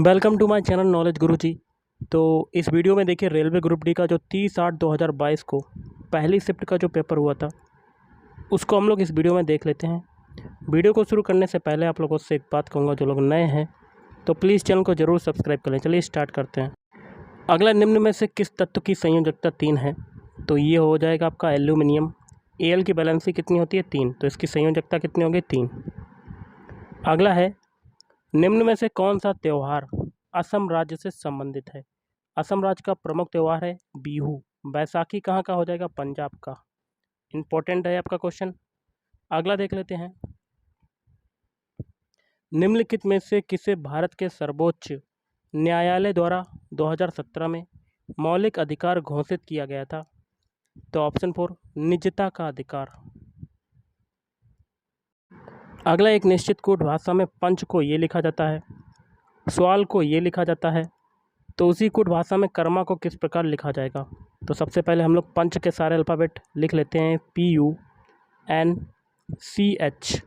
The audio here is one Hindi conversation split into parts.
Welcome to my channel knowledge Guruji. तो इस वीडियो में देखिए रेलवे ग्रुप डी का जो 30/8/2022 को पहली शिफ्ट का जो पेपर हुआ था उसको हम लोग इस वीडियो में देख लेते हैं। वीडियो को शुरू करने से पहले आप लोगों से एक बात कहूँगा, जो लोग नए हैं तो प्लीज़ चैनल को ज़रूर सब्सक्राइब कर लें। चलिए स्टार्ट करते हैं। अगला, निम्न में से किस तत्व की संयोजकता 3 है? तो ये हो जाएगा आपका एल्यूमिनियम। Al की वैलेंसी कितनी होती है? 3, तो इसकी संयोजकता कितनी होगी? 3। अगला है, निम्न में से कौन सा त्यौहार असम राज्य से संबंधित है? असम राज्य का प्रमुख त्यौहार है बिहू। बैसाखी कहाँ का हो जाएगा? पंजाब का। इंपॉर्टेंट है आपका क्वेश्चन। अगला देख लेते हैं, निम्नलिखित में से किसे भारत के सर्वोच्च न्यायालय द्वारा 2017 में मौलिक अधिकार घोषित किया गया था? तो ऑप्शन 4, निजता का अधिकार। अगला, एक निश्चित कूट भाषा में पंच को ये लिखा जाता है, सवाल को ये लिखा जाता है, तो उसी कूट भाषा में कर्मा को किस प्रकार लिखा जाएगा? तो सबसे पहले हम लोग पंच के सारे अल्फ़ाबेट लिख लेते हैं, PUNCH।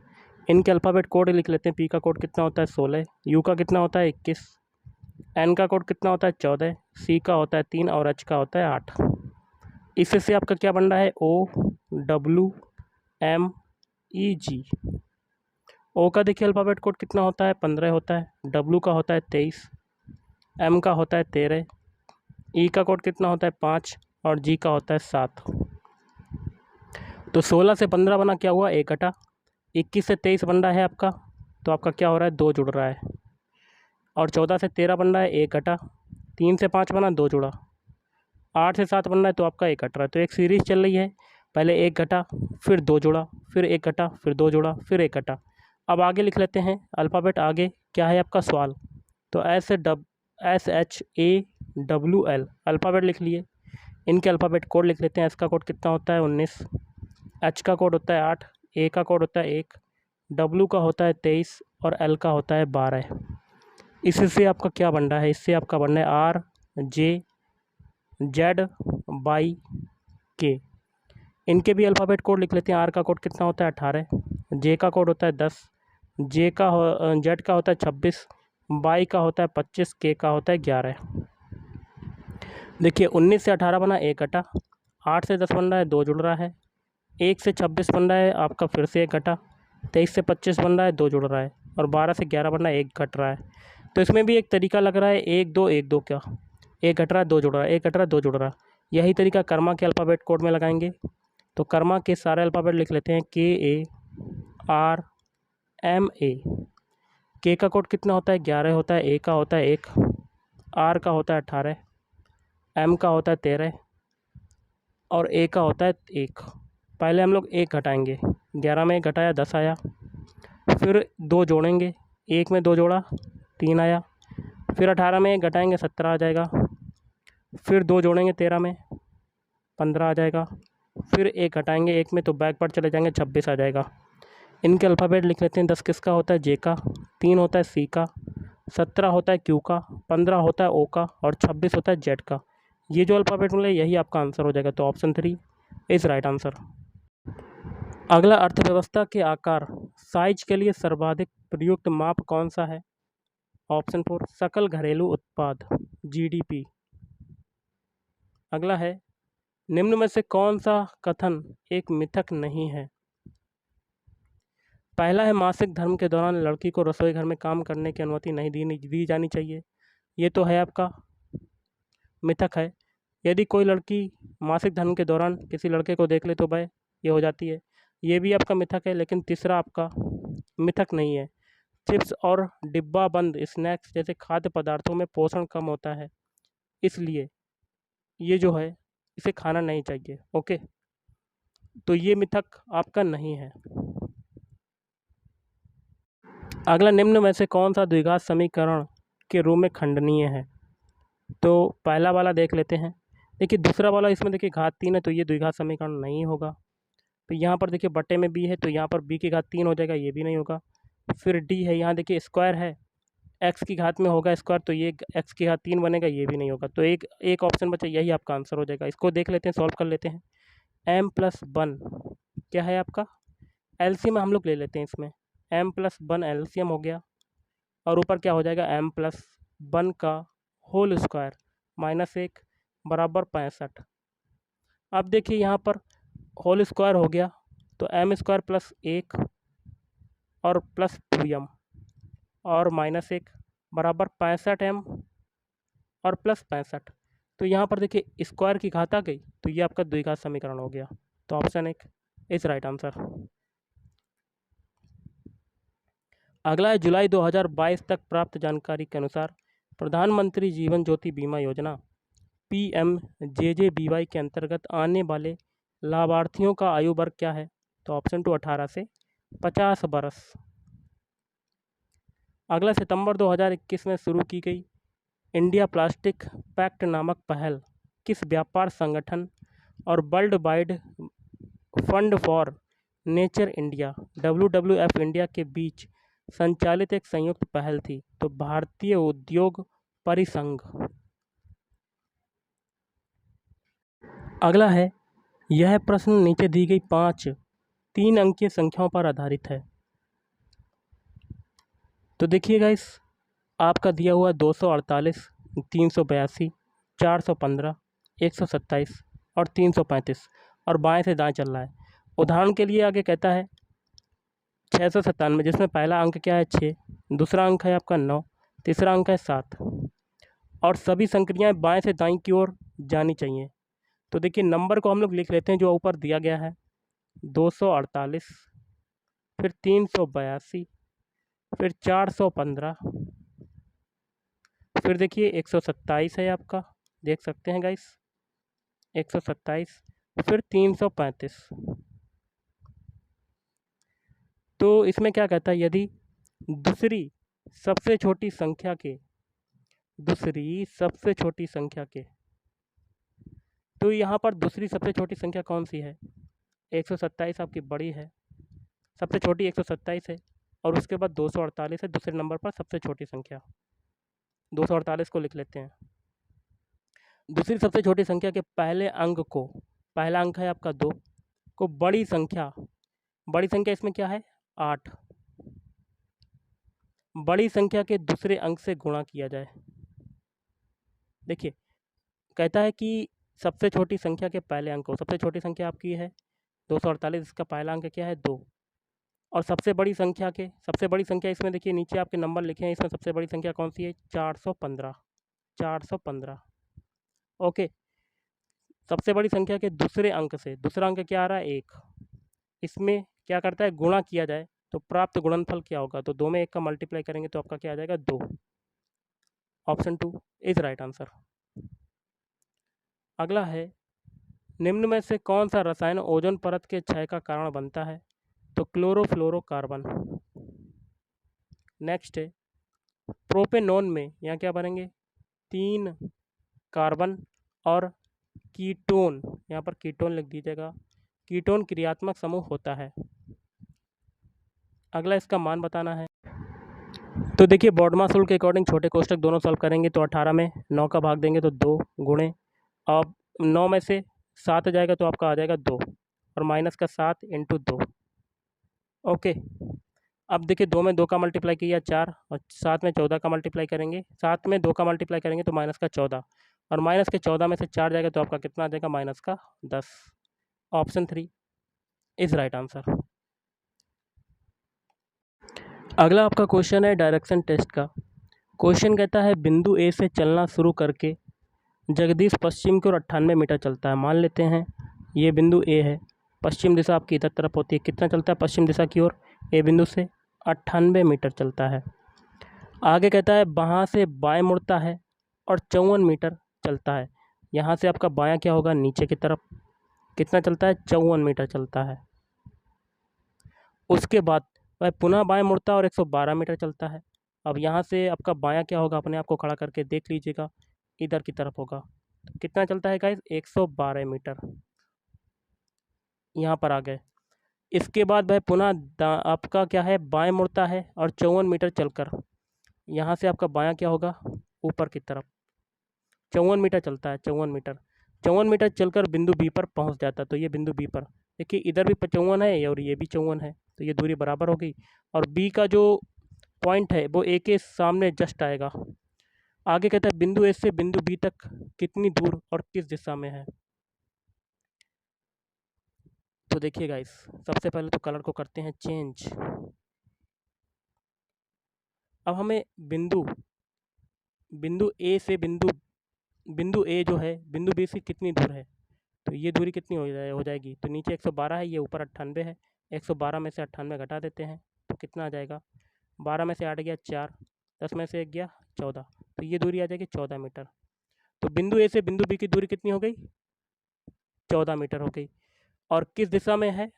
इनके अल्फ़ाबेट कोड लिख लेते हैं। P का कोड कितना होता है? 16। U का कितना होता है? 21। N का कोड कितना होता है? 14। C का होता है 3 और H का होता है 8। इससे आपका क्या बन रहा है? OWMEG। O का देखिए अल्फ़ाबेट कोड कितना होता है? 15 होता है। W का होता है 23। M का होता है 13। E का कोड कितना होता है? 5 और G का होता है 7। तो 16 से 15 बना, क्या हुआ? 1 घटा। 21 से 23 बन रहा है आपका, तो आपका क्या हो रहा है? 2 जुड़ रहा है। और 14 से 13 बन रहा है, 1 घटा। 3 से 5 बना, 2 जुड़ा। 8 से 7 बन रहा है, तो आपका 1 घट रहा है। तो एक सीरीज़ चल रही है, पहले 1 घटा, फिर 2 जुड़ा, फिर 1 घटा, फिर 2 जुड़ा, फिर 1 घटा। अब आगे लिख लेते हैं अल्फ़ाबेट। आगे क्या है आपका? सवाल। तो SHAWL अल्फ़ाबेट लिख लिए। इनके अल्फ़ाबेट कोड लिख लेते हैं। एस का कोड कितना होता है? 19। एच का कोड होता है 8। ए का कोड होता है 1। डब्ल्यू का होता है 23 और एल का होता है 12। इससे आपका क्या बन रहा है? इससे आपका बन रहा है RJZYK। इनके भी अल्फ़ाबेट कोड लिख लेते हैं। आर का कोड कितना होता है? 18। जे का कोड होता है 10। जेड का होता है 26। वाई का होता है 25। के का होता है 11। देखिए 19 से 18 बना, 1 घटा। 8 से 10 बन रहा है, 2 जुड़ रहा है। 1 से 26 बन रहा है आपका, फिर से 1 घटा। 23 से 25 बन रहा है, 2 जुड़ रहा है। और 12 से 11 बन रहा है, 1 घट रहा है। तो इसमें भी एक तरीका लग रहा है, 1 2 1 2 क्या, 1 घट रहा है, 2 जुड़ रहा है, 1 घट रहा है, 2 जुड़ रहा है। यही तरीका कर्मा के अल्फ़ाबेट कोड में लगाएंगे। तो कर्मा के सारे अल्फ़ाबेट लिख लेते हैं, KARMA। के का कोड कितना होता है? 11 होता है। ए का होता है 1। आर का होता है 18। एम का होता है 13 और ए का होता है 1। पहले हम लोग 1 घटाएंगे। 11 में 1 घटाया, 10 आया। फिर 2 जोड़ेंगे, 1 में 2 जोड़ा, 3 आया। फिर 18 में 1 घटाएंगे, 17 आ जाएगा। फिर 2 जोड़ेंगे 13 में, 15 आ जाएगा। फिर 1 घटाएंगे 1 में, तो बैकवर्ड चले जाएंगे, 26 आ जाएगा। इनके अल्फ़ाबेट लिख लेते हैं। 10 किसका होता है? जे का। 3 होता है सी का। 17 होता है क्यू का। 15 होता है ओ का और 26 होता है जेड का। ये जो अल्फ़ाबेट मिले, यही आपका आंसर हो जाएगा। तो ऑप्शन 3 इज़ राइट आंसर। अगला, अर्थव्यवस्था के आकार साइज के लिए सर्वाधिक प्रयुक्त माप कौन सा है? ऑप्शन 4, सकल घरेलू उत्पाद GDP। अगला है, निम्न में से कौन सा कथन एक मिथक नहीं है? पहला है, मासिक धर्म के दौरान लड़की को रसोई घर में काम करने की अनुमति नहीं दी जानी चाहिए। ये तो है आपका मिथक है। यदि कोई लड़की मासिक धर्म के दौरान किसी लड़के को देख ले तो वह ये हो जाती है। ये भी आपका मिथक है। लेकिन तीसरा आपका मिथक नहीं है। चिप्स और डिब्बा बंद स्नैक्स जैसे खाद्य पदार्थों में पोषण कम होता है, इसलिए ये जो है इसे खाना नहीं चाहिए। ओके, तो ये मिथक आपका नहीं है। अगला, निम्न में से कौन सा द्विघात समीकरण के रूप में खंडनीय है? तो पहला वाला देख लेते हैं। देखिए दूसरा वाला, इसमें देखिए घात 3 है, तो ये द्विघात समीकरण नहीं होगा। तो यहाँ पर देखिए बटे में बी है, तो यहाँ पर बी की घात 3 हो जाएगा, ये भी नहीं होगा। फिर डी है, यहाँ देखिए स्क्वायर है, एक्स की घात में होगा स्क्वायर, तो ये एक्स की घात 3 बनेगा, ये भी नहीं होगा। तो एक ऑप्शन बचा, यही आपका आंसर हो जाएगा। इसको देख लेते हैं, सॉल्व कर लेते हैं। m+1 क्या है आपका? एलसीएम हम लोग ले लेते हैं इसमें। m+1 एलसीएम हो गया और ऊपर क्या हो जाएगा? m+2 1 का होल स्क्वायर -1 बराबर 65। अब देखिए यहाँ पर होल स्क्वायर हो गया तो m² प्लस 1 और प्लस 2m और -1 बराबर 65m और प्लस 65। तो यहाँ पर देखिए स्क्वायर की घात आ गई तो ये आपका द्विघात समीकरण हो गया। तो ऑप्शन 1 इज राइट आंसर। अगला है जुलाई 2022 तक प्राप्त जानकारी के अनुसार प्रधानमंत्री जीवन ज्योति बीमा योजना PMJJBY के अंतर्गत आने वाले लाभार्थियों का आयु वर्ग क्या है? तो ऑप्शन 2 18 से 50 बरस। अगला सितंबर 2021 में शुरू की गई इंडिया प्लास्टिक पैक्ट नामक पहल किस व्यापार संगठन और world wide fund for nature India WWF India के बीच संचालित एक संयुक्त पहल थी? तो भारतीय उद्योग परिसंघ। अगला है यह प्रश्न नीचे दी गई 5 3 अंकीय संख्याओं पर आधारित है। तो देखिएगा इस आपका दिया हुआ 248, 382, 415, 127 और 335 और बाएं से दाएं चल रहा है। उदाहरण के लिए आगे कहता है 697 जिसमें पहला अंक क्या है 6, दूसरा अंक है आपका 9, तीसरा अंक है 7 और सभी संक्रियाएं बाएं से दाएं की ओर जानी चाहिए। तो देखिए नंबर को हम लोग लिख लेते हैं जो ऊपर दिया गया है 248, फिर 382, फिर 415, फिर देखिए 127 है आपका, देख सकते हैं गाइस 127, फिर 335। तो इसमें क्या कहता है यदि दूसरी सबसे छोटी संख्या के तो यहाँ पर दूसरी सबसे छोटी संख्या कौन सी है? 127 आपकी बड़ी है, सबसे छोटी 127 है और उसके बाद 248 है दूसरे नंबर पर सबसे छोटी संख्या। 248 को लिख लेते हैं। दूसरी सबसे छोटी संख्या के पहले अंक को, पहला अंक है आपका 2 को बड़ी संख्या इसमें क्या है 8, बड़ी संख्या के दूसरे अंक से गुणा किया जाए। देखिए कहता है कि सबसे छोटी संख्या के पहले अंक को, सबसे छोटी संख्या आपकी है 248, इसका पहला अंक क्या है 2 और सबसे बड़ी संख्या इसमें देखिए नीचे आपके नंबर लिखे हैं, इसमें सबसे बड़ी संख्या कौन सी है 415। ओके, सबसे बड़ी संख्या के दूसरे अंक से, दूसरा अंक क्या आ रहा है 1, इसमें क्या करता है गुणा किया जाए तो प्राप्त गुणनफल क्या होगा? तो 2 में 1 का मल्टीप्लाई करेंगे तो आपका क्या आ जाएगा 2। Option 2 is right answer. अगला है निम्न में से कौन सा रसायन ओजोन परत के क्षय का कारण बनता है? तो क्लोरोफ्लोरोकार्बन। नेक्स्ट है प्रोपेनॉन में यहाँ क्या बनेंगे 3 कार्बन और कीटोन, यहाँ पर कीटोन लिख दीजिएगा, कीटोन क्रियात्मक समूह होता है। अगला इसका मान बताना है। तो देखिए बॉडमास रूल के अकॉर्डिंग छोटे कोष्टक दोनों सॉल्व करेंगे तो 18 में 9 का भाग देंगे तो 2 गुणे, अब 9 में से 7 जाएगा तो आपका आ जाएगा 2 और माइनस का 7 इंटू 2। ओके, अब देखिए 2 में 2 का मल्टीप्लाई किया 4 और 7 में 14 का मल्टीप्लाई करेंगे, 7 में 2 का मल्टीप्लाई करेंगे तो माइनस का 14 और माइनस के 14 में से 4 जाएगा तो आपका कितना आ जाएगा माइनस का 10। Option 3 is right answer. अगला आपका क्वेश्चन है डायरेक्शन टेस्ट का। क्वेश्चन कहता है बिंदु ए से चलना शुरू करके जगदीश पश्चिम की ओर 98 मीटर चलता है। मान लेते हैं ये बिंदु ए है, पश्चिम दिशा आपकी इधर तरफ होती है, कितना चलता है पश्चिम दिशा की ओर ए बिंदु से 98 मीटर चलता है। आगे कहता है वहाँ से बाएं मुड़ता है और 54 मीटर चलता है। यहाँ से आपका बायां क्या होगा नीचे की तरफ, कितना चलता है 54 मीटर चलता है। उसके बाद वह पुनः बाएं मुड़ता है और 112 मीटर चलता है। अब यहाँ से आपका बायां क्या होगा, अपने आप को खड़ा करके देख लीजिएगा, इधर की तरफ होगा। कितना चलता है गाइस 112 मीटर, यहाँ पर आ गए। इसके बाद वह पुनः आपका क्या है बाएं मुड़ता है और 54 मीटर चलकर यहाँ से आपका बायां क्या होगा ऊपर की तरफ 54 मीटर चलता है, 54 मीटर चलकर बिंदु बी पर पहुँच जाता है। तो ये बिंदु बी पर देखिए इधर भी 54 है और ये भी 54 है, तो ये दूरी बराबर हो गई और बी का जो पॉइंट है वो ए के सामने जस्ट आएगा। आगे कहता है बिंदु ए से बिंदु बी तक कितनी दूर और किस दिशा में है। तो देखिए गाइस, सबसे पहले तो कलर को करते हैं चेंज। अब हमें बिंदु ए से बिंदु ए जो है बिंदु बी से कितनी दूर है, तो ये दूरी कितनी हो जाएगी, तो नीचे 112 है, ये ऊपर 98 है। 112 में से 98 घटा देते हैं तो कितना आ जाएगा, 12 में से 8 गया 4, 10 में से 1 गया 14, तो ये दूरी आ जाएगी 14 मीटर। तो बिंदु ए से बिंदु बी की दूरी कितनी हो गई, 14 मीटर हो गई। और किस दिशा में है,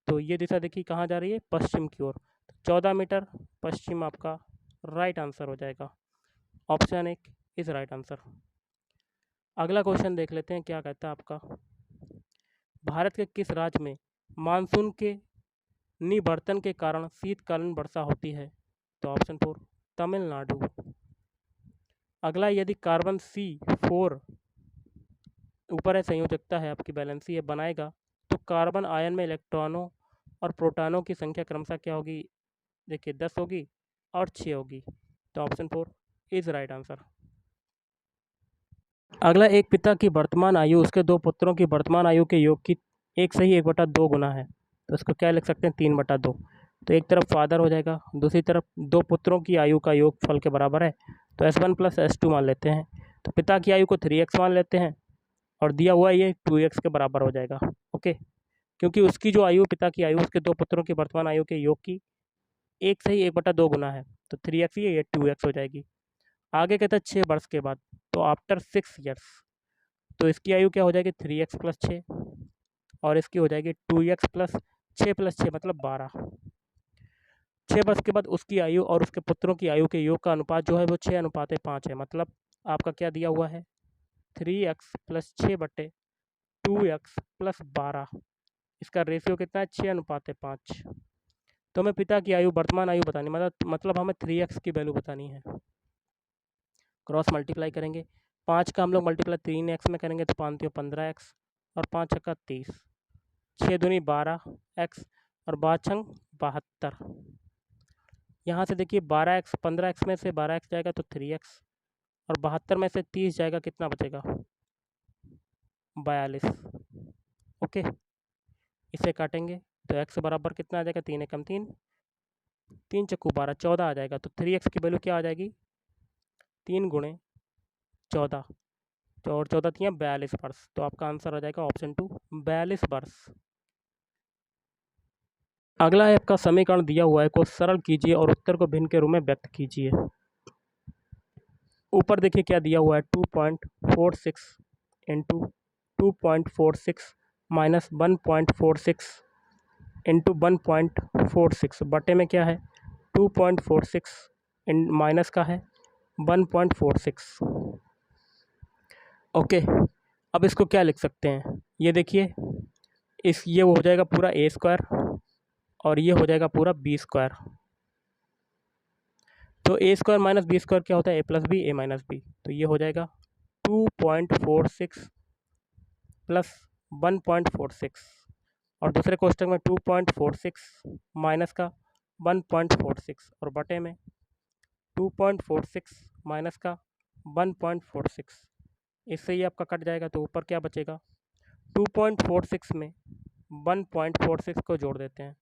तो ये दिशा देखिए कहाँ जा रही है, पश्चिम की ओर। 14 मीटर पश्चिम आपका राइट आंसर हो जाएगा। Option 1 is right answer. अगला क्वेश्चन देख लेते हैं क्या कहता है आपका, भारत के किस राज्य में मानसून के निवर्तन के कारण शीतकालीन वर्षा होती है, तो ऑप्शन 4 तमिलनाडु। अगला, यदि कार्बन C4 ऊपर है, संयोजकता है आपकी, बैलेंसी है, बनाएगा तो कार्बन आयन में इलेक्ट्रॉनों और प्रोटॉनों की संख्या क्रमशः क्या होगी, देखिए 10 होगी और 6 होगी, तो ऑप्शन 4 इज राइट आंसर। अगला, एक पिता की वर्तमान आयु उसके 2 पुत्रों की वर्तमान आयु के योग की 1 से ही 1/2 गुना है, तो इसको क्या लिख सकते हैं, 3/2। तो एक तरफ फादर हो जाएगा, दूसरी तरफ 2 पुत्रों की आयु का योग फल के बराबर है, तो S1 + S2 मान लेते हैं। तो पिता की आयु को 3x मान लेते हैं और दिया हुआ ये 2x के बराबर हो जाएगा। ओके, क्योंकि उसकी जो आयु, पिता की आयु उसके 2 पुत्रों की वर्तमान आयु के योग की 1 से ही 1/2 गुना है, तो 3x ही ये 2x हो जाएगी। आगे कहता है 6 वर्ष के बाद, तो आफ्टर 6 ईयर्स, तो इसकी आयु क्या हो जाएगी, 3x + 6 और इसकी हो जाएगी 2x + 6 + 6 मतलब 12। 6 वर्ष के बाद उसकी आयु और उसके पुत्रों की आयु के योग का अनुपात जो है वो 6:5 है, मतलब आपका क्या दिया हुआ है, 3x + 6/2x + 12, इसका रेशियो कितना है, 6:5। तो हमें पिता की आयु, वर्तमान आयु बतानी, मतलब हमें 3x की वैल्यू बतानी है। क्रॉस मल्टीप्लाई करेंगे, 5 का हम लोग मल्टीप्लाई 3x में करेंगे तो 5 × 15x और 5 × 30, 6 दूनी 12x और 5 × 72। यहाँ से देखिए 12x, 15x में से 12x जाएगा तो 3x और 72 में से 30 जाएगा, कितना बचेगा, 42। ओके, इसे काटेंगे तो x बराबर कितना आ जाएगा, 3 × 3, 3 × 12, 14 आ जाएगा। तो 3x की वैल्यू क्या आ जाएगी, 3 × 14, और 14 थी 42 वर्ष, तो आपका आंसर आ जाएगा ऑप्शन 2 42 वर्ष। अगला है आपका, समीकरण दिया हुआ है को सरल कीजिए और उत्तर को भिन्न के रूप में व्यक्त कीजिए। ऊपर देखिए क्या दिया हुआ है, 2.46 × 2.46 माइनस 1.46 × 1.46 बटे में क्या है, 2.46 माइनस का है 1.46। ओके, अब इसको क्या लिख सकते हैं, ये देखिए ये हो जाएगा पूरा a² और ये हो जाएगा पूरा b²। तो a² - b² क्या होता है, a + b a - b, तो ये हो जाएगा 2.46 + 1.46 और दूसरे कोष्टक में 2.46 माइनस का 1.46 और बटे में 2.46 माइनस का 1.46, इससे ये आपका कट जाएगा, तो ऊपर क्या बचेगा, 2.46 में 1.46 को जोड़ देते हैं,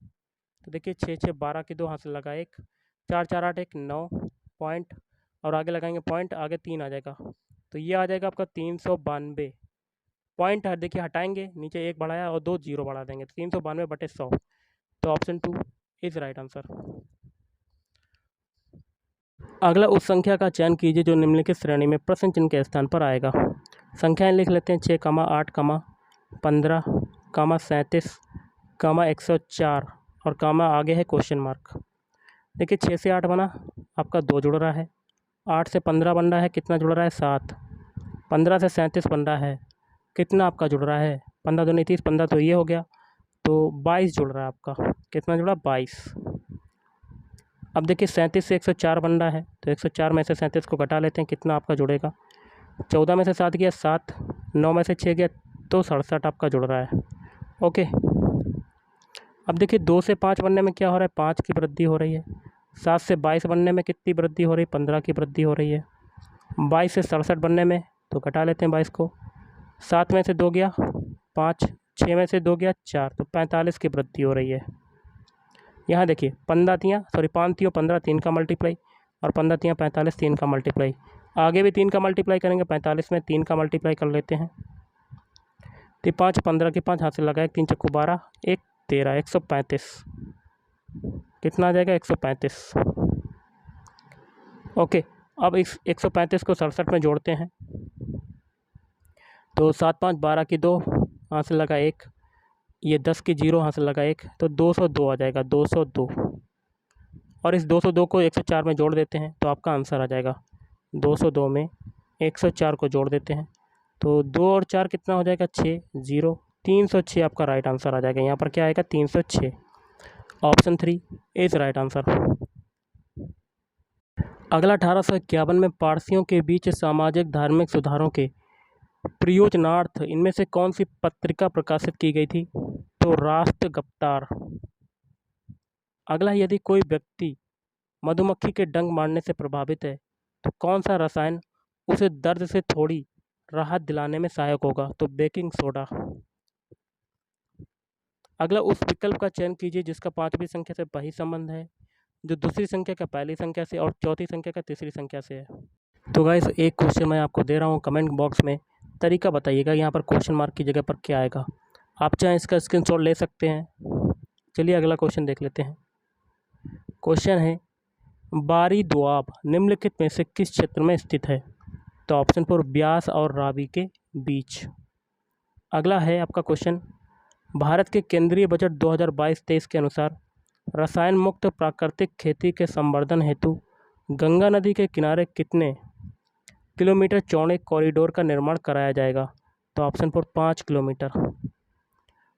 तो देखिए 6 6 12 की 2 हाथ से लगा 1, 4 4 8 1 9 पॉइंट और आगे लगाएंगे पॉइंट, आगे 3 आ जाएगा, तो ये आ जाएगा आपका 392 पॉइंट। देखिए हटाएंगे, नीचे 1 बढ़ाया और 2 0 बढ़ा देंगे, तो 392/100, तो ऑप्शन 2 इज राइट आंसर। अगला, उस संख्या का चयन कीजिए जो निम्नलिखित श्रेणी में प्रश्न चिन्ह के स्थान पर आएगा। संख्याएं लिख लेते हैं, 6, 8, 15, 37, 104 और आगे है क्वेश्चन मार्क। देखिए 6 से 8 बना, आपका 2 जुड़ रहा है, 8 से 15 बन रहा है, कितना जुड़ रहा है, 7, 15 से 37 बन रहा है, कितना आपका जुड़ रहा है, 15 दूनी 30, 15 तो ये हो गया, तो 22 जुड़ रहा है आपका, कितना जुड़ा, 22। अब देखिए 37 से 104 बन रहा है, तो 104 में से 37 को घटा लेते हैं, कितना आपका जुड़ेगा, 14 में से 7 गया 7, 9 में से 6 गया तो 67 आपका जुड़ रहा है। ओके, अब देखिए 2 से 5 बनने में क्या हो रहा है, 5 की वृद्धि हो रही है, 7 से 22 बनने में कितनी वृद्धि हो रही है, 15 की वृद्धि हो रही है, 22 से 67 बनने में, तो घटा लेते हैं 22 को। 7 में से 2 गया 5, 6 में से 2 गया 4, तो 45 की वृद्धि हो रही है। यहाँ देखिए 15 तियाँ 5 तियों 15, 3 का मल्टीप्लाई, और 15 तियाँ 45, 3 का मल्टीप्लाई। आगे भी 3 का मल्टीप्लाई करेंगे, 45 में 3 का मल्टीप्लाई कर लेते हैं। तो 5 15 के 5 हाथ से लगाए, 3 चक्कू 12, 1 13, 135। कितना आ जाएगा? 135। ओके, अब इस 135 को 67 में जोड़ते हैं। तो 7 5 12 की 2, हाथ से लगा 1, ये 10 की 0, हाथ से लगा 1, तो 202 आ जाएगा, 202। और इस 202 को 104 में जोड़ देते हैं, तो आपका आंसर आ जाएगा। 202 में 104 को जोड़ देते हैं, तो 2 और 4 कितना हो जाएगा? 6, 0, 306 आपका राइट आंसर आ जाएगा। यहाँ पर क्या आएगा? 306। Option 3 is right answer. अगला 1851 में पारसियों के बीच सामाजिक धार्मिक सुधारों के प्रयोजनार्थ इनमें से कौन सी पत्रिका प्रकाशित की गई थी? तो राष्ट्र गप्तार। अगला, यदि कोई व्यक्ति मधुमक्खी के डंक मारने से प्रभावित है तो कौन सा रसायन उसे दर्द से थोड़ी राहत दिलाने में सहायक होगा? तो बेकिंग सोडा। अगला, उस विकल्प का चयन कीजिए जिसका 5वीं संख्या से वही संबंध है जो दूसरी संख्या का पहली संख्या से और चौथी संख्या का तीसरी संख्या से है। तो गाइस, एक क्वेश्चन मैं आपको दे रहा हूँ, कमेंट बॉक्स में तरीका बताइएगा यहाँ पर क्वेश्चन मार्क की जगह पर क्या आएगा। आप चाहें इसका स्क्रीनशॉट ले सकते हैं। चलिए अगला क्वेश्चन देख लेते हैं। क्वेश्चन है, बारी दोआब निम्नलिखित में से किस क्षेत्र में स्थित है? तो ऑप्शन 4 ब्यास और रावी के बीच। अगला है आपका क्वेश्चन, भारत के केंद्रीय बजट 2022-23 के अनुसार रसायन मुक्त प्राकृतिक खेती के संवर्धन हेतु गंगा नदी के किनारे कितने किलोमीटर चौड़े कॉरिडोर का निर्माण कराया जाएगा? तो ऑप्शन 4 5 किलोमीटर।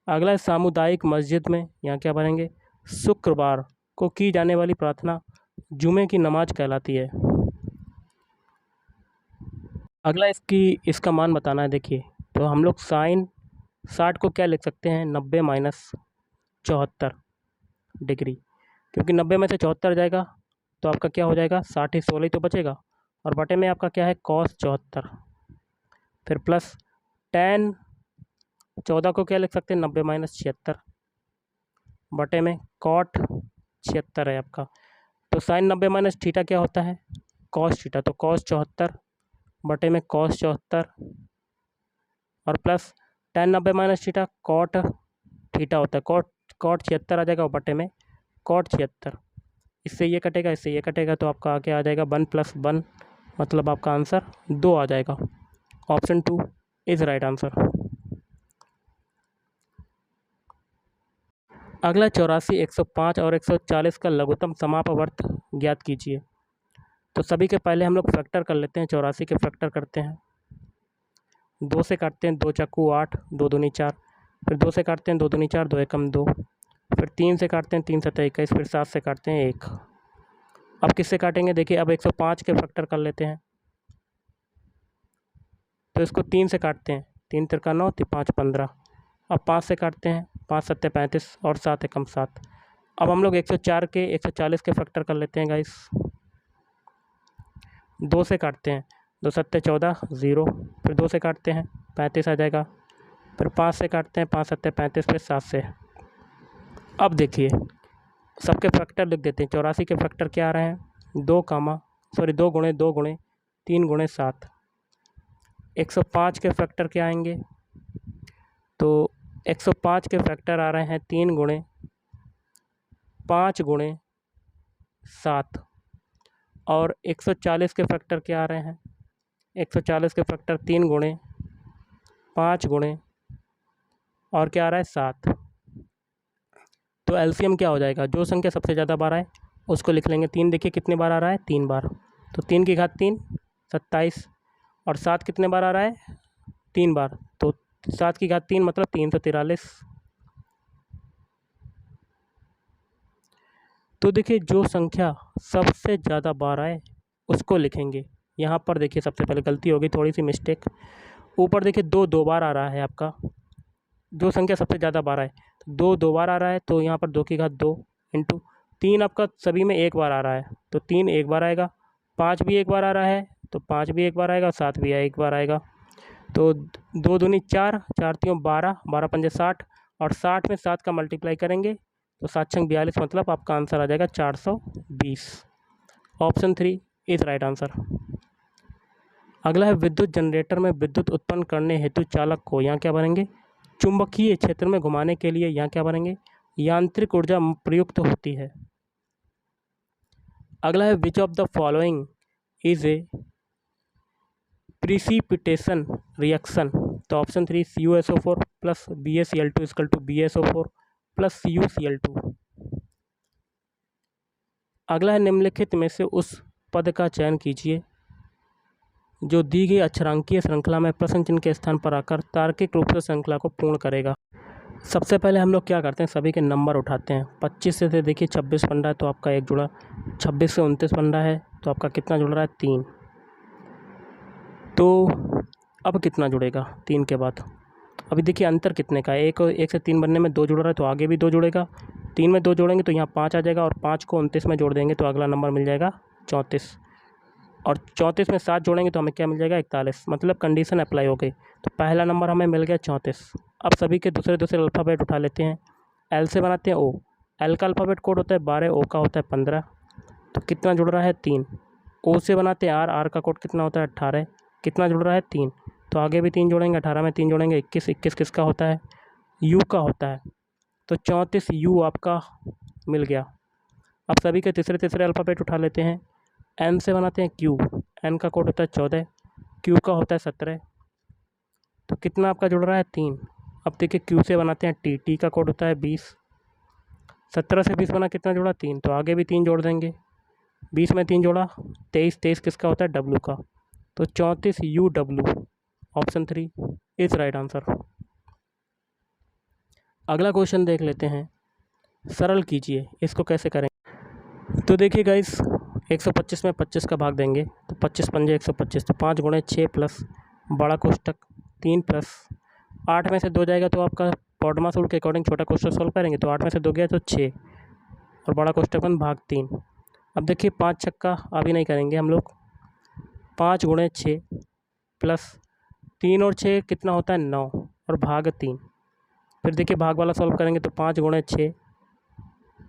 अगला है, सामुदायिक मस्जिद में यहाँ क्या भरेंगे? शुक्रवार को की जाने वाली प्रार्थना जुमे की नमाज कहलाती है। अगला इसका मान बताना है। देखिए, तो हम लोग साइन 60 को क्या लिख सकते हैं? 90 माइनस 74 डिग्री, क्योंकि 90 में से 74 जाएगा तो आपका क्या हो जाएगा? 60 ही 16 तो बचेगा, और बटे में आपका क्या है? cos 74। फिर प्लस tan 14 को क्या लिख सकते हैं? 90 माइनस 76 बटे में cot 76 है आपका। तो साइन 90 माइनस थीटा क्या होता है? cos थीटा, तो cos 74 बटे में cos 74, और plus tan 90 minus theta cot theta होता है, cot 76 आ जाएगा, और बटे में cot 76। इससे ये कटेगा, इससे ये कटेगा, तो आपका आगे आ जाएगा 1 + 1, मतलब आपका आंसर 2 आ जाएगा। Option 2 is right answer. अगला 84, 105 और 140 का लघुत्तम समापवर्त ज्ञात कीजिए। तो सभी के पहले हम लोग फैक्टर कर लेते हैं। 84 के फैक्टर करते हैं, 2 से काटते हैं, 2 चक्कू 8, 2 दूनी 4, फिर 2 से काटते हैं, 2 दूनी 4, 2 एकम 2, फिर 3 से काटते हैं, 3 7 21, फिर 7 से काटते हैं 1। अब किससे काटेंगे? देखिए, अब 105 के फैक्टर कर लेते हैं, तो इसको 3 से काटते हैं, 3 तिरका 9, 5 15। अब 5 से काटते हैं, 5 7 35 और 7 एकम 7। अब हम लोग 104 के 140 के फैक्टर कर लेते हैं गाइस। 2 से काटते हैं, 2 7 14 0, फिर 2 से काटते हैं, 35 आ जाएगा, फिर 5 से काटते हैं, 5 7 35, फिर 7 से। अब देखिए, सबके फैक्टर लिख देते हैं। 84 के फैक्टर क्या आ रहे हैं? 2 गुणे 2 गुणे 3 गुणे 7। 105 के फैक्टर क्या आएंगे? तो 105 के फैक्टर आ रहे हैं 3 गुणे 5 गुणे 7, और 140 के फैक्टर क्या आ रहे हैं? 140 के फैक्टर 3 गुणे 5 गुणे और क्या आ रहा है? 7। तो एलसीएम क्या हो जाएगा? जो संख्या सबसे ज़्यादा बार आए उसको लिख लेंगे। 3 देखिए कितने बार आ रहा है? 3 बार, तो 3 की घात 3 27, और 7 कितने बार आ रहा है? 3 बार, तो 7 की घात 3 मतलब 343। तो देखिए, जो संख्या सबसे ज़्यादा बार आए उसको लिखेंगे। यहाँ पर देखिए, सबसे पहले गलती होगी, थोड़ी सी मिस्टेक। ऊपर देखिए 2 2 बार आ रहा है आपका, जो संख्या सबसे ज़्यादा बार आए, 2 2 बार आ रहा है, तो यहाँ पर 2 की घात 2 इंटू 3 आपका सभी में 1 बार आ रहा है, तो 3 1 बार आएगा। 5 भी 1 बार आ रहा है, तो 5 भी एक बार आएगा, 7 भी एक बार आएगा। तो 2 दूनी 4, 4 तियों 12, 12 पंजे 60 और 60 में 7 का मल्टीप्लाई करेंगे तो 7 छंग 42, मतलब आपका आंसर आ जाएगा 420। Option 3 is right answer. अगला है विद्युत जनरेटर में विद्युत उत्पन्न करने हेतु चालक को यहाँ क्या भरेंगे, चुंबकीय क्षेत्र में घुमाने के लिए यहाँ क्या भरेंगे, यांत्रिक ऊर्जा प्रयुक्त होती है। अगला है which of the following is a precipitation reaction. तो option 3 CuSO4 plus BaCl2 equal to BaSO4 plus CuCl2। अगला है निम्नलिखित में से उस पद का चयन कीजिए जो दी गई अक्षरांकीय श्रृंखला में प्रश्न चिन्ह के स्थान पर आकर तार्किक रूप से श्रृंखला को पूर्ण करेगा। सबसे पहले हम लोग क्या करते हैं, सभी के नंबर उठाते हैं। 25 से देखिए 26 बन रहा है तो आपका 1 जुड़ा, 26 से 29 बन रहा है तो आपका कितना जुड़ रहा है, 3। तो अब कितना जुड़ेगा 3 के बाद, अभी देखिए अंतर कितने का है, 1 से 3 बनने में 2 जुड़ रहा है तो आगे भी 2 जुड़ेगा, 3 में 2 जोड़ेंगे तो यहाँ 5 आ जाएगा और 5 को 29 में जोड़ देंगे तो अगला नंबर मिल जाएगा 34 और 34 में 7 जोड़ेंगे तो हमें क्या मिल जाएगा, 41। मतलब कंडीशन अप्लाई हो गई। तो पहला नंबर हमें मिल गया 34। अब सभी के दूसरे अल्फ़ाबेट उठा लेते हैं। एल से बनाते हैं ओ, एल का अल्फ़ाबेट कोड होता है 12, ओ का होता है 15, तो कितना जुड़ रहा है 3। ओ से बनाते हैं आर, आर का कोड कितना होता है 18, कितना जुड़ रहा है 3, तो आगे भी 3 जोड़ेंगे, 18 में 3 जोड़ेंगे 21, 21 किसका होता है, यू का होता है, तो 34 यू आपका मिल गया। अब सभी के तीसरे अल्फ़ाबेट उठा लेते हैं। एन से बनाते हैं क्यू, एन का कोड होता है 14, क्यू का होता है 17, तो कितना आपका जुड़ रहा है 3। अब देखिए क्यू से बनाते हैं टी, टी का कोड होता है 20, 17 से 20 बना, कितना जुड़ा 3, तो आगे भी 3 जोड़ देंगे, 20 में 3 जोड़ा 23, 23 किसका होता है डब्लू का, तो 34 you W. Option 3 is right answer. अगला क्वेश्चन देख लेते हैं, सरल कीजिए, इसको कैसे करेंगे। तो देखिए गाइस 125 में 25 का भाग देंगे तो 25 पंजे 125, तो 5 गुणे 6 प्लस बड़ा कोष्टक 3 प्लस 8 में से 2 जाएगा तो आपका पॉडमास रूल के अकॉर्डिंग छोटा कोष्टक सॉल्व करेंगे तो 8 में से 2 गया तो 6 और बड़ा कोष्टक बन भाग 3। अब देखिए 5 छक्का अभी नहीं करेंगे हम लोग, 5 गुणे 6 प्लस 3 और 6 कितना होता है 9 और भाग 3। फिर देखिए भाग वाला सॉल्व करेंगे तो 5 गुणे 6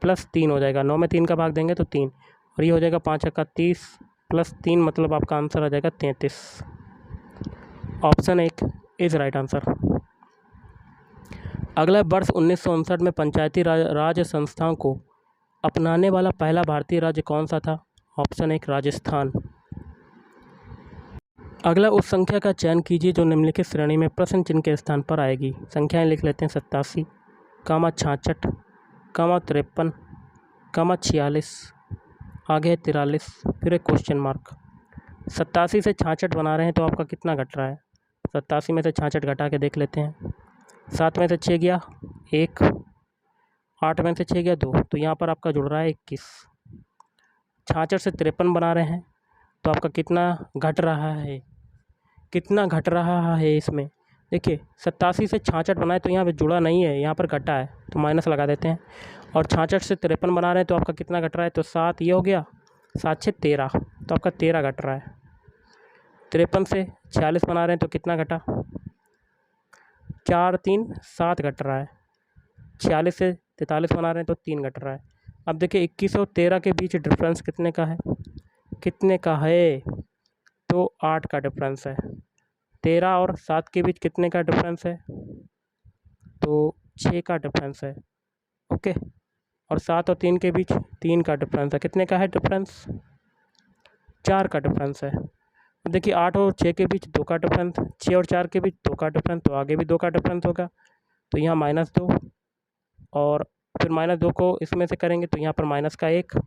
प्लस 3 हो जाएगा, 9 में 3 का भाग देंगे तो 3 और ये हो जाएगा 5 छक्का 30 प्लस 3, मतलब आपका आंसर आ जाएगा 33। Option 1 is right answer. अगला वर्ष 1959 में पंचायती राज संस्थाओं को अपनाने वाला पहला भारतीय राज्य कौन सा था। ऑप्शन 1 राजस्थान। अगला उस संख्या का चयन कीजिए जो निम्नलिखित श्रेणी में प्रश्न चिन्ह के स्थान पर आएगी। संख्याएं लिख लेते हैं 87, 66, 53, 46, आगे है 43, फिर एक क्वेश्चन मार्क। 87 से 66 बना रहे हैं तो आपका कितना घट रहा है, 87 में से 66 घटा के देख लेते हैं। 7 में से 6 गया 1, 8 में से 6 गया 2, तो यहाँ पर आपका जुड़ रहा है 21। 66 से 53 बना रहे हैं तो आपका कितना घट रहा है, कितना घट रहा है इसमें, देखिए 87 से 66 बनाए तो यहाँ पे जुड़ा नहीं है, यहाँ पर घटा है तो माइनस लगा देते हैं। और 66 से 53 बना रहे हैं तो आपका कितना घट रहा है, तो 7 ये हो गया, 7 से 13, तो आपका 13 घट रहा है। 53 से 46 बना रहे हैं तो कितना घटा, 4 3 7 घट रहा है। 46 से 43 बना रहे हैं तो 3 घट रहा है। अब देखिए 21 और 13 के बीच डिफरेंस कितने का है, कितने का है, तो 8 का डिफरेंस है। 13 और 7 के बीच कितने का डिफरेंस है, तो 6 का डिफरेंस है। ओके, और 7 और 3 के बीच 3 का डिफरेंस है, कितने का है डिफरेंस, 4 का डिफरेंस है। अब देखिए 8 और 6 के बीच 2 का डिफरेंस, 6 और 4 के बीच 2 का डिफरेंस, तो आगे भी 2 का डिफरेंस होगा, तो यहाँ -2 और फिर -2 को इसमें से करेंगे तो यहाँ पर माइनस का 1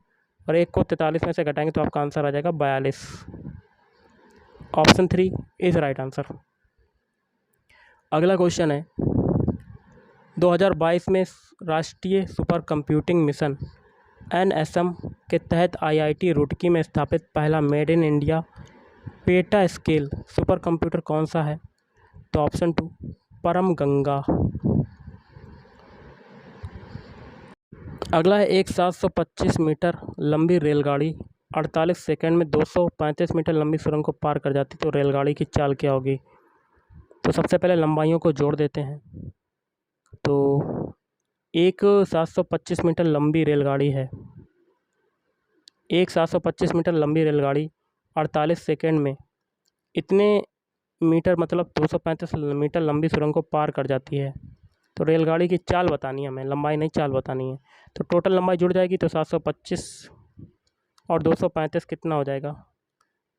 और 1 को 43 में से घटाएंगे तो आपका आंसर आ जाएगा 42। Option 3 is right answer. अगला क्वेश्चन है 2022 में राष्ट्रीय सुपर कंप्यूटिंग मिशन NSM के तहत IIT रुड़की में स्थापित पहला made in India PETA scale super computer कौन सा है, तो ऑप्शन 2 परम गंगा। अगला है एक 725 मीटर लंबी रेलगाड़ी 48 सेकंड में 235 मीटर लंबी सुरंग को पार कर जाती तो रेलगाड़ी की चाल क्या होगी। तो सबसे पहले लंबाइयों को जोड़ देते हैं। तो एक 725 मीटर लंबी रेलगाड़ी है, एक 725 मीटर लंबी रेलगाड़ी 48 सेकंड में इतने मीटर मतलब 235 मीटर लंबी सुरंग को पार कर जाती है। तो रेलगाड़ी की चाल बतानी है हमें, लंबाई नहीं चाल बतानी है। तो टोटल लंबाई जुड़ जाएगी तो 725 और 235 कितना हो जाएगा,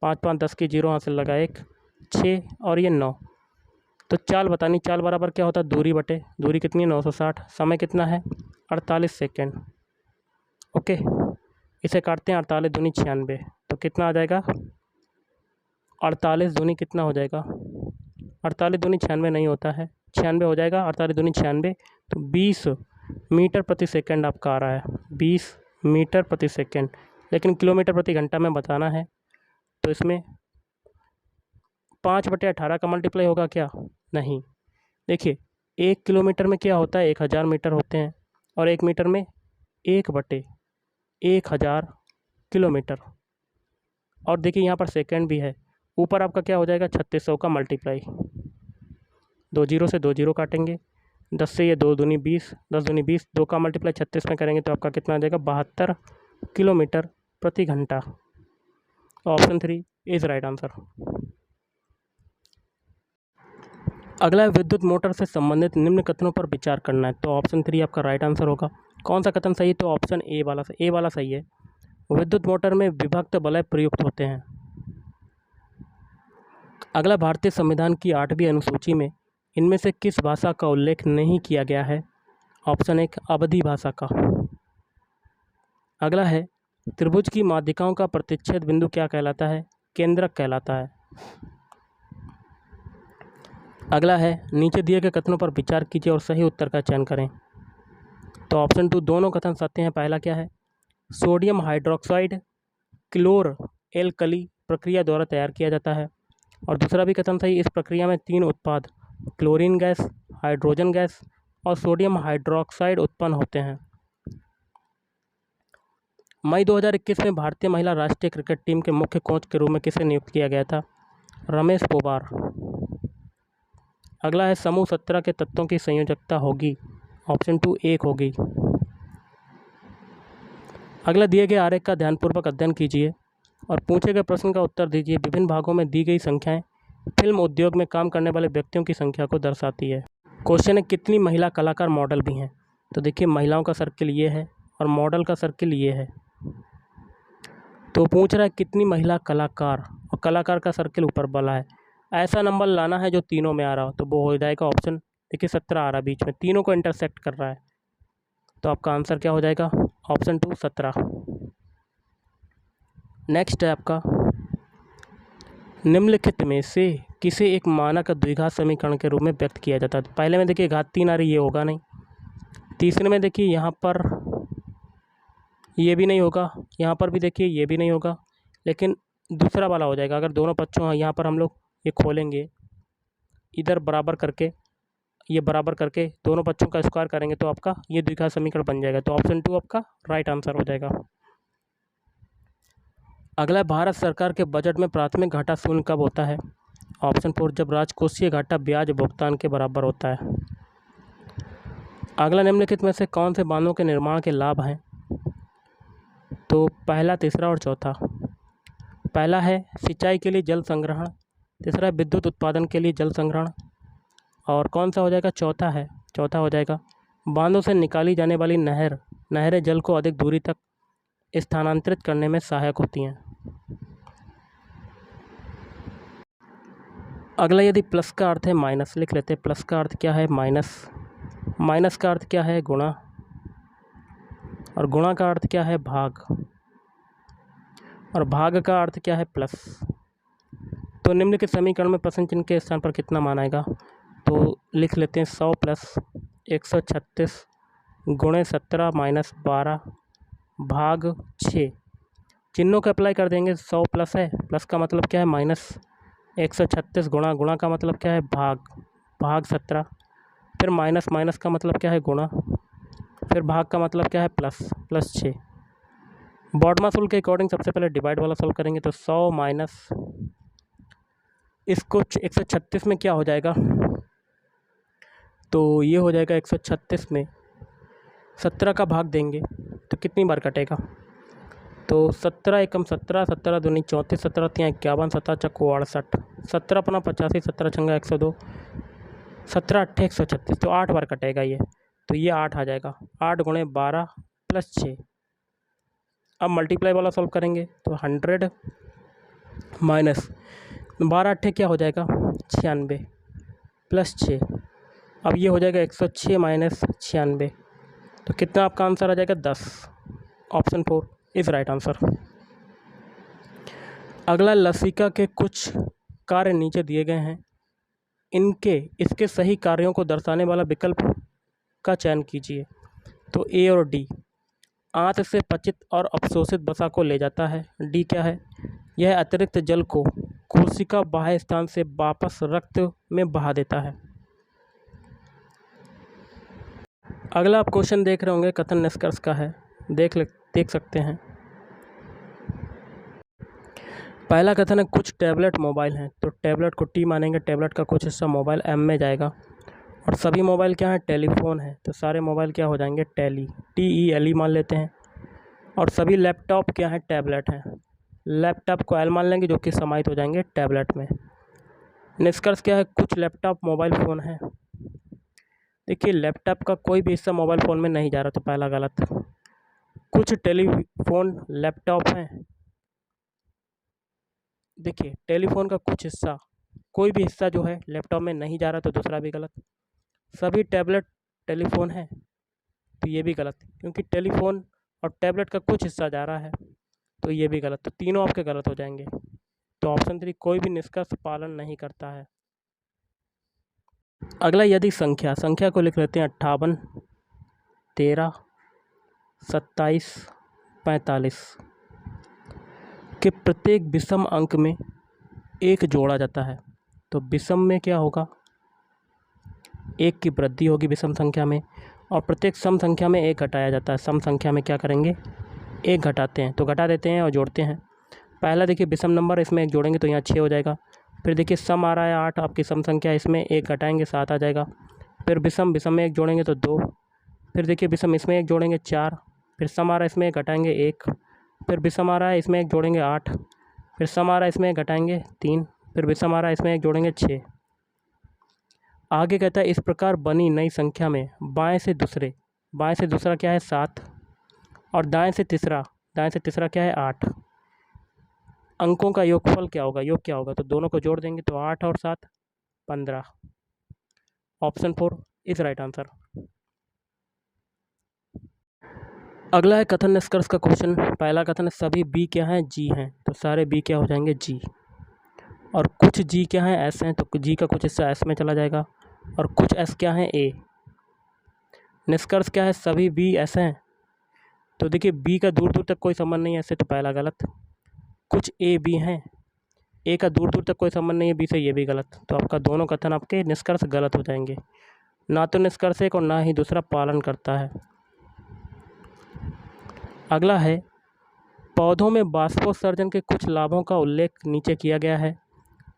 5 5 10 की जीरो हासिल लगा, 1 6 और ये 9। तो चाल बतानी, चाल बराबर क्या होता है, दूरी बटे दूरी कितनी है 960, समय कितना है 48 सेकेंड। ओके, इसे काटते हैं, 48 दूनी 96, तो कितना आ जाएगा 48 दूनी कितना हो जाएगा, 48 दूनी 96 नहीं होता है, 96 हो जाएगा, 48 दूनी 96, तो 20 मीटर प्रति सेकंड आपका आ रहा है, 20 मीटर प्रति सेकंड। लेकिन किलोमीटर प्रति घंटा में बताना है, तो इसमें 5/18 का मल्टीप्लाई होगा क्या, नहीं। देखिए 1 किलोमीटर में क्या होता है 1000 मीटर होते हैं, और 1 मीटर में 1/1000 किलोमीटर। और देखिए यहाँ पर सेकंड भी है, ऊपर आपका क्या हो जाएगा 3600 का मल्टीप्लाई, 2 जीरो से 2 जीरो काटेंगे, 10 से ये 2 दूनी 20, 10 दूनी 20, 2 का मल्टीप्लाई 36 में करेंगे तो आपका कितना आ जाएगा 72 किलोमीटर प्रति घंटा। Option 3 is right answer. अगला है विद्युत मोटर से संबंधित निम्न कथनों पर विचार करना है, तो ऑप्शन 3 आपका राइट आंसर होगा। कौन सा कथन सही है, तो ऑप्शन ए वाला सही है। विद्युत मोटर में विभक्त वलय प्रयुक्त होते हैं। अगला, भारतीय संविधान की 8वीं अनुसूची में इनमें से किस भाषा का उल्लेख नहीं किया गया है, ऑप्शन 1 अवधी भाषा का। अगला है, त्रिभुज की माध्यिकाओं का प्रतिच्छेद बिंदु क्या कहलाता है, केंद्रक कहलाता है। अगला है, नीचे दिए गए कथनों पर विचार कीजिए और सही उत्तर का चयन करें। तो ऑप्शन 2 दोनों कथन सत्य हैं। पहला क्या है, सोडियम हाइड्रोक्साइड क्लोर एल्कली प्रक्रिया द्वारा तैयार किया जाता है। और दूसरा भी कथन सही, इस प्रक्रिया में 3 उत्पाद क्लोरीन गैस, हाइड्रोजन गैस और सोडियम हाइड्रोक्साइड उत्पन्न होते हैं। मई 2021 में भारतीय महिला राष्ट्रीय क्रिकेट टीम के मुख्य कोच के रूप में किसे नियुक्त किया गया था, रमेश पोबार। अगला है, समूह 17 के तत्वों की संयोजकता होगी, ऑप्शन 2 1 होगी। अगला, दिए गए आरेख का ध्यानपूर्वक अध्ययन कीजिए और पूछे गए प्रश्न का उत्तर दीजिए। विभिन्न भागों में दी गई संख्याएं फिल्म उद्योग में काम करने वाले व्यक्तियों की संख्या को दर्शाती है। क्वेश्चन है, कितनी महिला कलाकार मॉडल भी हैं। तो देखिए महिलाओं का सर्किल ये है और मॉडल का सर्किल ये है। तो पूछ रहा है कितनी महिला कलाकार, और कलाकार का सर्किल ऊपर वाला है। ऐसा नंबर लाना है जो तीनों में आ रहा हो, तो वो हो जाएगा ऑप्शन, देखिए 17 आ रहा है बीच में, तीनों को इंटरसेक्ट कर रहा है। तो आपका आंसर क्या हो जाएगा, ऑप्शन 2 17। नेक्स्ट है आपका, निम्नलिखित में से किसे एक मानक द्विघात समीकरण के रूप में व्यक्त किया जाता है। तो पहले में देखिए घात 3 आ रही, ये होगा नहीं। तीसरे में देखिए यहाँ पर ये भी नहीं होगा, यहाँ पर भी देखिए ये भी नहीं होगा, लेकिन दूसरा वाला हो जाएगा। अगर दोनों पक्षों यहाँ पर हम लोग ये खोलेंगे, इधर बराबर करके ये बराबर करके दोनों पक्षों का स्क्वायर करेंगे तो आपका ये द्विघात समीकरण बन जाएगा। तो ऑप्शन 2 आपका राइट आंसर हो जाएगा। अगला, भारत सरकार के बजट में प्राथमिक घाटा शून्य कब होता है, ऑप्शन 4 जब राजकोषीय घाटा ब्याज भुगतान के बराबर होता है। अगला, निम्नलिखित में से कौन से बांधों के निर्माण के लाभ हैं, तो पहला, तीसरा और चौथा। पहला है सिंचाई के लिए जल संग्रहण, तीसरा है विद्युत उत्पादन के लिए जल संग्रहण, और कौन सा हो जाएगा, चौथा हो जाएगा बांधों से निकाली जाने वाली नहरें जल को अधिक दूरी तक स्थानांतरित करने में सहायक होती हैं। अगला, यदि प्लस का अर्थ है माइनस, लिख लेते हैं प्लस का अर्थ क्या है, माइनस का अर्थ क्या है, गुणा, और गुणा का अर्थ क्या है, भाग, और भाग का अर्थ क्या है, प्लस। तो निम्नलिखित समीकरण में प्रश्न चिन्ह के स्थान पर कितना मान आएगा, तो लिख लेते हैं 100 प्लस 136 गुणे 17 माइनस 12 भाग 6। चिन्हों को अप्लाई कर देंगे, 100 प्लस है, प्लस का मतलब क्या है माइनस, 136 गुणा का मतलब क्या है भाग 17, फिर माइनस का मतलब क्या है गुणा, फिर भाग का मतलब क्या है प्लस 6। बॉडमास रूल के अकॉर्डिंग सबसे पहले डिवाइड वाला सॉल्व करेंगे, तो 100 माइनस इसको 136 में क्या हो जाएगा, तो ये हो जाएगा 136 में 17 का भाग देंगे तो कितनी बार कटेगा, तो 17 एकम 17, 17 दूनी 34, 17 तियाँ 51, 17 चक्कू 68, 17 अपना 85, 17 छंगा 102, 17 अट्ठे 136, तो 8 बार कटेगा ये, तो ये 8 आ जाएगा। 8 गुणे 12 प्लस 6। अब मल्टीप्लाई वाला सॉल्व करेंगे तो 100 माइनस 12 अट्ठे क्या हो जाएगा 96 प्लस 6। अब ये हो जाएगा 106 माइनस 96, तो कितना आपका आंसर आ जाएगा 10। Option 4 is right answer. अगला, लसिका के कुछ कार्य नीचे दिए गए हैं, इसके सही कार्यों को दर्शाने वाला विकल्प का चयन कीजिए। तो ए और डी, आंत से पचित और अवशोषित वसा को ले जाता है। डी क्या है, यह अतिरिक्त जल को कोशिका बाह्य स्थान से वापस रक्त में बहा देता है। अगला आप क्वेश्चन देख रहे होंगे, कथन निष्कर्ष का है, देख सकते हैं। पहला कथन है कुछ टैबलेट मोबाइल हैं, तो टैबलेट को टी मानेंगे, टैबलेट का कुछ हिस्सा मोबाइल एम में जाएगा, और सभी मोबाइल क्या है टेलीफोन है, तो सारे मोबाइल क्या हो जाएंगे TELE मान लेते हैं। और सभी लैपटॉप क्या है टैबलेट हैं, लैपटॉप को एल मान लेंगे जो कि समाहित हो जाएंगे टैबलेट में। निष्कर्ष क्या है, कुछ लैपटॉप मोबाइल फ़ोन है। देखिए लैपटॉप का कोई भी हिस्सा मोबाइल फ़ोन में नहीं जा रहा, तो पहला गलत। कुछ टेलीफोन लैपटॉप हैं, देखिए टेलीफोन का कुछ हिस्सा, कोई भी हिस्सा जो है लैपटॉप में नहीं जा रहा, तो दूसरा भी गलत। सभी टैबलेट टेलीफोन है, तो ये भी गलत, क्योंकि टेलीफोन और टैबलेट का कुछ हिस्सा जा रहा है, तो ये भी गलत। तो तीनों आपके गलत हो जाएंगे। तो ऑप्शन 3 कोई भी निष्कर्ष पालन नहीं करता है। अगला, यदि संख्या को लिख लेते हैं 58, 13, 27, 45 के प्रत्येक विषम अंक में एक जोड़ा जाता है, तो विषम में क्या होगा, एक की वृद्धि होगी विषम संख्या में, और प्रत्येक सम संख्या में एक घटाया जाता है। सम संख्या में क्या करेंगे, एक घटाते हैं, तो घटा देते हैं और जोड़ते हैं। पहला देखिए विषम नंबर, इसमें एक जोड़ेंगे तो यहाँ 6 हो जाएगा। फिर देखिए सम आ रहा है 8, आपकी सम संख्या, इसमें एक घटाएंगे 7 आ जाएगा। फिर विषम में एक जोड़ेंगे तो 2, फिर देखिए विषम इसमें एक जोड़ेंगे 4, फिर सम आ रहा है इसमें एक घटाएंगे 1, फिर विषम आ रहा है इसमें एक जोड़ेंगे 8, फिर सम आ रहा है इसमें एक घटाएंगे 3, फिर विषम आ रहा है इसमें एक जोड़ेंगे 6। आगे कहता है इस प्रकार बनी नई संख्या में बाएं से दूसरा क्या है 7, और दाएं से तीसरा क्या है 8। अंकों का योग क्या होगा, तो दोनों को जोड़ देंगे तो 8 और 7 15। Option 4 is right answer. अगला है कथन निष्कर्ष का क्वेश्चन। पहला कथन है सभी बी क्या हैं जी हैं, तो सारे बी क्या हो जाएंगे जी, और कुछ जी क्या हैं एस हैं, तो जी का कुछ हिस्सा एस में चला जाएगा, और कुछ एस क्या हैं ए। निष्कर्ष क्या है, सभी बी एस हैं, तो देखिए बी का दूर दूर तक कोई संबंध नहीं है ऐसे, तो पहला गलत। कुछ ए बी हैं, ए का दूर दूर तक कोई संबंध नहीं है बी से, ये भी गलत। तो आपका दोनों कथन आपके निष्कर्ष गलत हो जाएंगे, ना तो निष्कर्ष एक और ना ही दूसरा पालन करता है। अगला है पौधों में बाष्पोत्सर्जन के कुछ लाभों का उल्लेख नीचे किया गया है,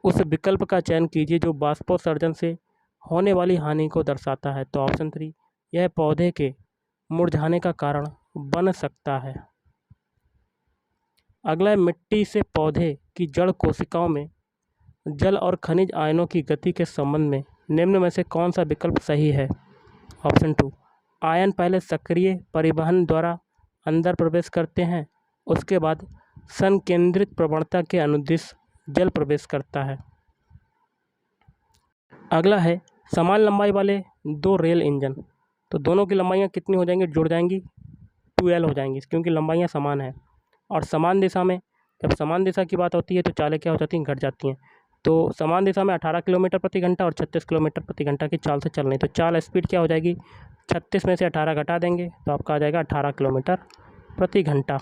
उस विकल्प का चयन कीजिए जो बाष्पोत्सर्जन से होने वाली हानि को दर्शाता है। तो ऑप्शन 3, यह पौधे के मुरझाने का कारण बन सकता है। अगला है मिट्टी से पौधे की जड़ कोशिकाओं में जल और खनिज आयनों की गति के संबंध में निम्न में से कौन सा विकल्प सही है। ऑप्शन 2, आयन पहले सक्रिय परिवहन द्वारा अंदर प्रवेश करते हैं, उसके बाद संकेंद्रित प्रवणता के अनुदिश जल प्रवेश करता है। अगला है समान लंबाई वाले 2 रेल इंजन, तो दोनों की लंबाइयाँ कितनी हो जाएंगी, जुड़ जाएंगी 2L हो जाएंगी, क्योंकि लंबाइयाँ समान हैं। और समान दिशा में, जब समान दिशा की बात होती है तो चालें क्या हो जाती हैं, घट जाती हैं। तो समान दिशा में 18 किलोमीटर प्रति घंटा और 36 किलोमीटर प्रति घंटा की चाल से चल रही, तो चाल स्पीड क्या हो जाएगी, 36 में से 18 घटा देंगे तो आपका आ जाएगा 18 किलोमीटर प्रति घंटा।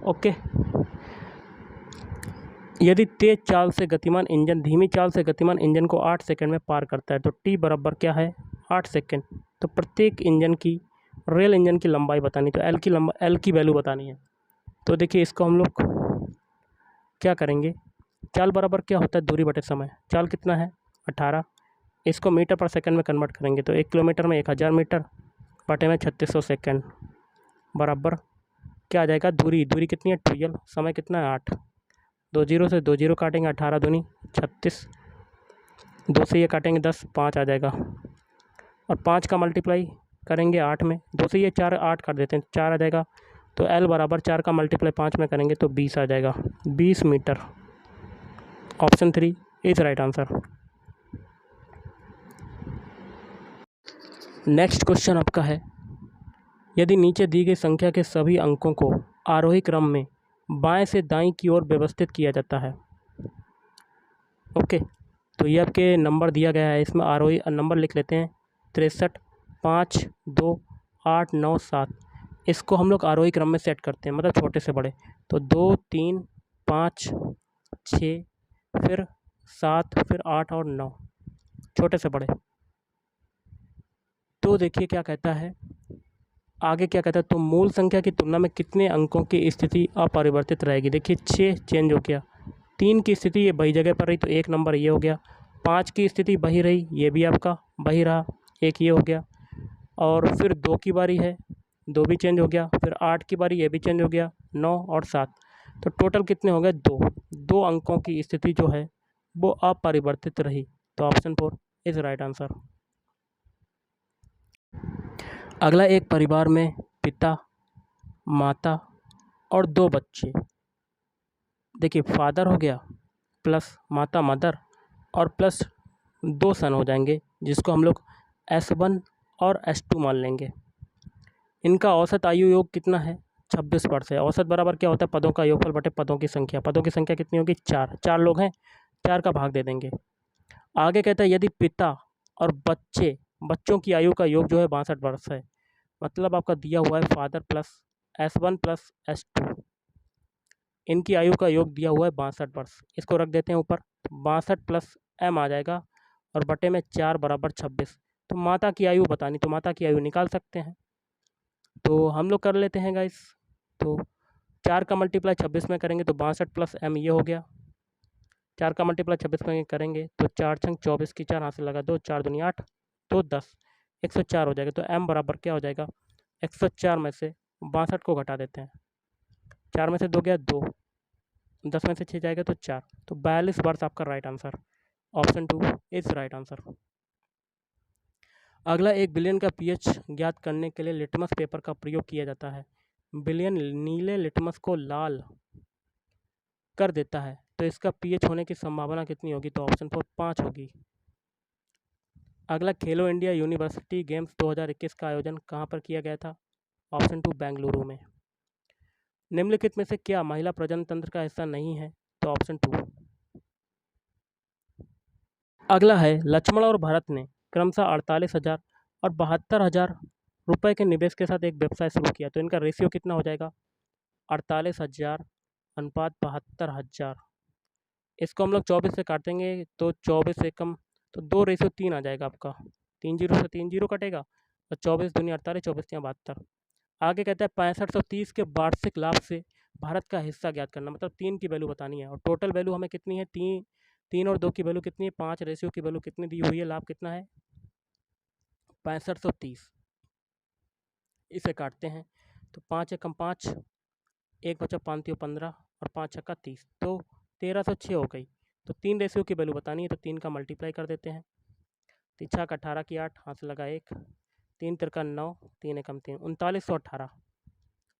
ओके, यदि तेज चाल से गतिमान इंजन धीमी चाल से गतिमान इंजन को 8 सेकंड में पार करता है, तो टी बराबर क्या है 8 सेकंड। तो प्रत्येक इंजन की रेल इंजन की लंबाई बतानी, तो एल की वैल्यू बतानी है। तो देखिए इसको हम लोग क्या करेंगे, चाल बराबर क्या होता है दूरी बटे समय, चाल कितना है 18, इसको मीटर पर सेकंड में कन्वर्ट करेंगे तो 1 किलोमीटर में 1000 मीटर बटे में 3600 सेकंड बराबर क्या आ जाएगा, दूरी कितनी है 12, समय कितना है 8, 2 जीरो से 2 जीरो काटेंगे, 18 दूनी 36, 2 से ये काटेंगे 10, 5 आ जाएगा, और 5 का मल्टीप्लाई करेंगे 8 में, 2 से ये 4 8 कर देते हैं 4 आ जाएगा, तो L बराबर 4 का मल्टीप्लाई 5 में करेंगे तो 20 आ जाएगा, 20 metre. Option 3 is right answer. Next question आपका है, यदि नीचे दी गई संख्या के सभी अंकों को आरोही क्रम में बाएं से दाईं की ओर व्यवस्थित किया जाता है। ओके, तो ये आपके नंबर दिया गया है, इसमें आरोही नंबर लिख लेते हैं 63, 5, 2, 8, 9, 7। इसको हम लोग आरोही क्रम में सेट करते हैं, मतलब छोटे से बड़े, तो 2, 3, 5, 6, फिर 7, फिर 8 और 9, छोटे से बड़े। तो देखिए क्या कहता है आगे, क्या कहता है, तो मूल संख्या की तुलना में कितने अंकों की स्थिति अपरिवर्तित रहेगी। देखिए 6 चेंज हो गया, 3 की स्थिति ये वही जगह पर रही तो 1 नंबर ये हो गया, 5 की स्थिति वही रही ये भी आपका वही रहा, 1 ये हो गया, और फिर 2 की बारी है 2 भी चेंज हो गया, फिर 8 की बारी ये भी चेंज हो गया, 9 और 7, तो टोटल कितने हो गए 2 अंकों की स्थिति जो है वो अपरिवर्तित रही, तो ऑप्शन 4 इज राइट आंसर। अगला, एक परिवार में पिता, माता और 2 बच्चे, देखिए फादर हो गया प्लस माता मदर और प्लस 2 सन हो जाएंगे, जिसको हम लोग S1 और S2 मान लेंगे। इनका औसत आयु योग कितना है 26 वर्ष है। औसत बराबर क्या होता है पदों का योगफल बटे पदों की संख्या, पदों की संख्या कितनी होगी 4, 4 लोग हैं 4 का भाग दे देंगे। आगे कहता है यदि पिता और बच्चों की आयु का योग जो है 62 वर्ष है, मतलब आपका दिया हुआ है father plus S1 plus S2, इनकी आयु का योग दिया हुआ है 62 वर्ष, इसको रख देते हैं ऊपर, 62 प्लस M आ जाएगा और बटे में 4 बराबर 26। तो माता की आयु बतानी, तो माता की आयु निकाल सकते हैं, तो हम लोग कर लेते हैं गाइस। तो 4 का मल्टीप्लाई 26 में करेंगे तो 62 प्लस M ये हो गया, 4 का मल्टीप्लाई 26 में करेंगे तो 4 छंग 24 की 4 हाथ से लगा 2, 4 दूनी 8, तो 10, 104 हो जाएगा। तो M बराबर क्या हो जाएगा 104 में से 62 को घटा देते हैं, 4 में से 2 गया 2, 10 में से 6 जाएगा तो 4, तो 42 वर्ष आपका right answer, option 2 is right answer. अगला, 1 बिलियन का पीएच ज्ञात करने के लिए लिटमस पेपर का प्रयोग किया जाता है। बिलियन नीले लिटमस को लाल कर देता है, तो इसका पीएच होने की संभावना कितनी होगी, तो ऑप्शन 4 5 होगी। अगला, खेलो इंडिया यूनिवर्सिटी गेम्स 2021 का आयोजन कहाँ पर किया गया था, ऑप्शन 2 बेंगलुरु में। निम्नलिखित में से क्या महिला प्रजनन तंत्र का हिस्सा नहीं है, तो ऑप्शन 2। अगला है, लक्ष्मण और भरत ने क्रमशः 48,000 और 72,000 रुपये के निवेश के साथ एक व्यवसाय शुरू किया, तो इनका रेशियो कितना हो जाएगा 48,000 अनुपात 72,000, इसको हम लोग 24 से काटेंगे तो 24 से कम, तो 2:3 आ जाएगा आपका, 3 जीरो से 3 जीरो कटेगा, और 24 दूनी 48, 24 या 72। आगे कहता है 6530 के वार्षिक लाभ से भारत का हिस्सा ज्ञात करना, मतलब 3 की वैल्यू बतानी है, और टोटल वैल्यू हमें कितनी है 3 और 2 की वैल्यू कितनी है 5, रेशियो की वैल्यू कितनी दी हुई है, लाभ कितना है 6530, इसे काटते हैं तो 5 एकम 5, 1 बचा 5 15 और 5 छक्का 30, तो 1306 हो गई। तो 3 रेशियो की वैल्यू बतानी है, तो 3 का मल्टीप्लाई कर देते हैं, 3 छक्का 18 की 8, हाथ से लगा 1, 3 तिरका 9, 3 एकम 3, 3918,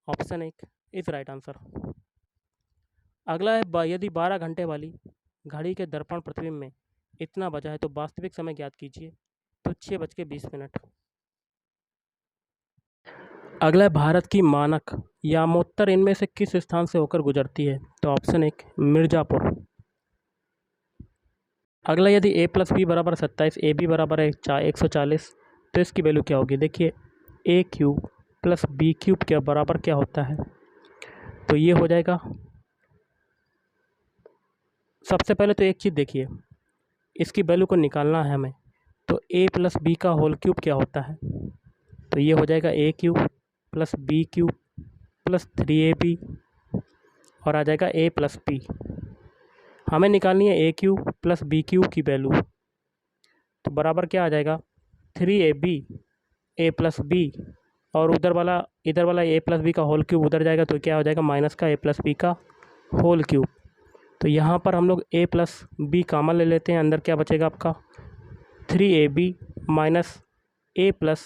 ऑप्शन 1 इज राइट आंसर। अगला है, यदि 12 घंटे वाली घड़ी के दर्पण प्रतिबिंब में इतना बजा है तो वास्तविक समय ज्ञात कीजिए, तो 6:20। अगला है, भारत की मानक यामोत्तर इनमें से किस स्थान से होकर गुजरती है, तो ऑप्शन 1 मिर्ज़ापुर। अगला, यदि a + b = 27, ab = 140, तो इसकी वैल्यू क्या होगी। देखिए a³ + b³ के बराबर क्या होता है, तो ये हो जाएगा, सबसे पहले तो एक चीज़ देखिए, इसकी वैल्यू को निकालना है हमें, तो a + b का होल क्यूब क्या होता है, तो ये हो जाएगा A cube plus B cube plus 3ab और आ जाएगा a प्लस बी। हमें निकालनी है ए क्यूब प्लस बी क्यूब की वैल्यू, तो बराबर क्या आ जाएगा 3ab a प्लस बी और इधर वाला a प्लस बी का होल क्यूब उधर जाएगा तो क्या हो जाएगा माइनस का a प्लस बी का होल क्यूब। तो यहाँ पर हम लोग a प्लस बी कॉमन ले लेते हैं, अंदर क्या बचेगा आपका 3ab minus a plus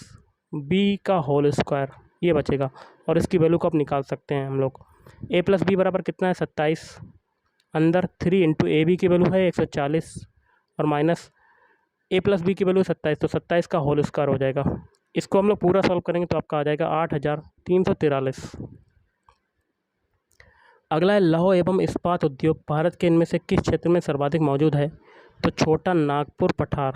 b का होल स्क्वायर ये बचेगा और इसकी वैल्यू को आप निकाल सकते हैं हम लोग। a प्लस बी बराबर कितना है 27, अंदर 3 इंटू ए बी की वैल्यू है 140 और माइनस a प्लस बी की वैल्यू 27, तो 27 का होल स्क्वायर हो जाएगा। इसको हम लोग पूरा सॉल्व करेंगे तो आपका आ जाएगा 8343। अगला है लौह एवं इस्पात उद्योग भारत के इनमें से किस क्षेत्र में सर्वाधिक मौजूद है? तो छोटा नागपुर पठार।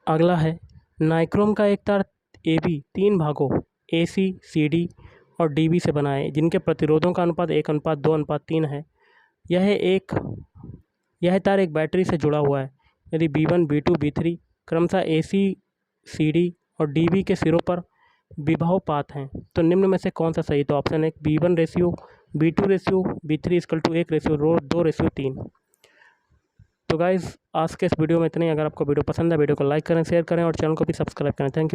अगला है नाइक्रोम का एक तार ए बी 3 भागों ए सी सी डी और डी बी से बना है जिनके प्रतिरोधों का अनुपात 1:2:3 है। यह तार एक बैटरी से जुड़ा हुआ है। यदि B1 B2 B3 क्रमशः ए सी सी डी और डी बी के सिरों पर विभवपात हैं तो निम्न में से कौन सा सही? तो ऑप्शन है B1 ratio B2 ratio B3 = 1 ratio 2 ratio 3। तो गाइज़ आज के इस वीडियो में इतना ही। अगर आपको वीडियो पसंद है वीडियो को लाइक करें, शेयर करें और चैनल को भी सब्सक्राइब करें। Thank you.